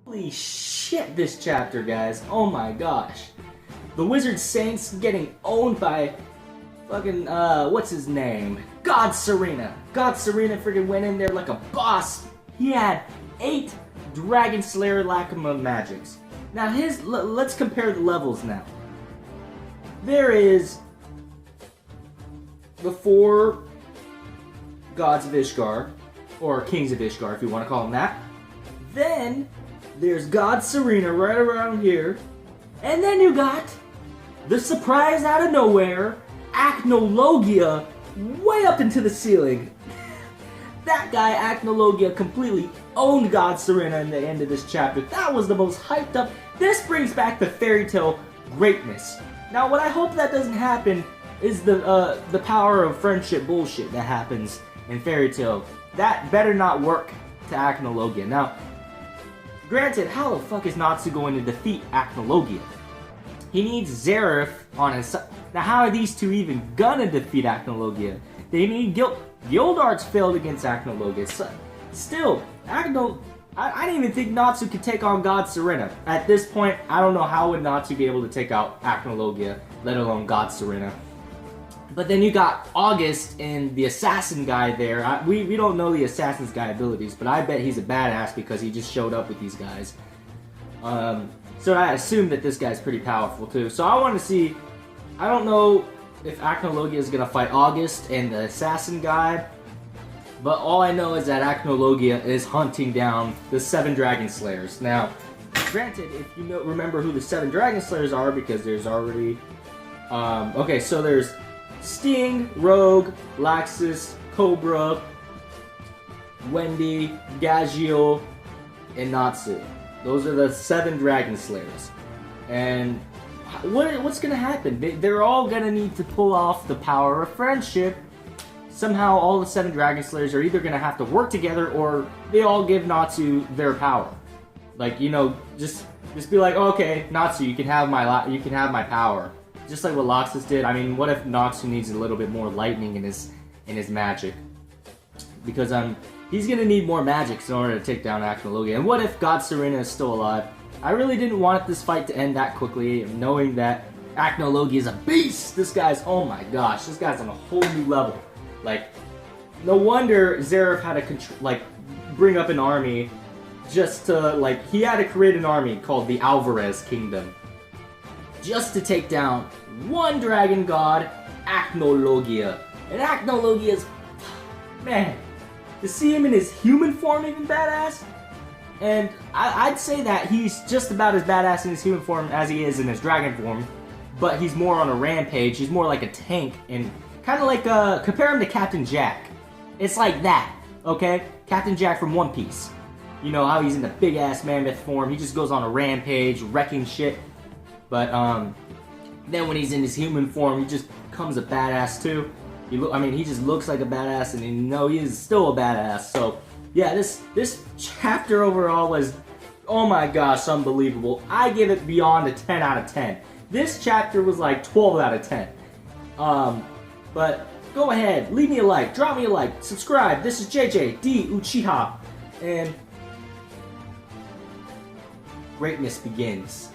Holy shit, this chapter, guys. Oh my gosh. The Wizard Saints getting owned by fucking, what's his name? God Serena. God Serena freaking went in there like a boss. He had 8 Dragon Slayer Lacuma magics. Now let's compare the levels now. There is the 4 Gods of Ishgar, or Kings of Ishgar if you want to call them that. Then there's God Serena right around here. And then you got the surprise out of nowhere, Acnologia, way up into the ceiling. That guy, Acnologia, completely owned God Serena in the end of this chapter. That was the most hyped up. This brings back the FairyTail greatness. Now, what I hope that doesn't happen is the power of friendship bullshit that happens in FairyTail. That better not work to Acnologia. Now, granted, how the fuck is Natsu going to defeat Acnologia? He needs Zeref on his side. Now, how are these two even gonna defeat Acnologia? They need Gildart's failed against Acnologia. So, still, I didn't even think Natsu could take on God Serena. At this point, I don't know how would Natsu be able to take out Acnologia, let alone God Serena. But then you got August and the assassin guy there. We don't know the assassin's guy abilities, but I bet he's a badass because he just showed up with these guys. So I assume that this guy's pretty powerful too. So I want to see. I don't know if Acnologia is gonna fight August and the assassin guy, but all I know is that Acnologia is hunting down the 7 Dragon Slayers. Now, granted, if you remember who the 7 Dragon Slayers are, because there's already okay, so there's Sting, Rogue, Laxus, Cobra, Wendy, Gagio, and Natsu. Those are the 7 Dragon Slayers. And what's gonna happen? They're all gonna need to pull off the power of friendship. Somehow all the 7 Dragon Slayers are either gonna have to work together or they all give Natsu their power. Like, you know, just be like, oh, okay, Natsu, you can have my power. Just like what Laxus did. I mean, what if Natsu needs a little bit more lightning in his magic? Because he's gonna need more magics in order to take down Acnologia. And what if God Serena is still alive? I really didn't want this fight to end that quickly, knowing that Acnologia is a beast. This guy's, oh my gosh, this guy's on a whole new level. Like, no wonder Zeref had to bring up an army just to he had to create an army called the Alvarez Kingdom, just to take down one dragon god, Acnologia. And Acnologia's, man, to see him in his human form even badass? And I'd say that he's just about as badass in his human form as he is in his dragon form, but he's more on a rampage. He's more like a tank, and kind of like, compare him to Captain Jack. It's like that, okay? Captain Jack from One Piece. You know how he's in the big-ass mammoth form, he just goes on a rampage, wrecking shit. But, then when he's in his human form, he just becomes a badass too. He just looks like a badass, and you know he is still a badass. So, yeah, this chapter overall was, oh my gosh, unbelievable. I give it beyond a 10 out of 10. This chapter was like 12 out of 10. But go ahead, leave me a like, drop me a like, subscribe. This is JJ D Uchiha, and greatness begins.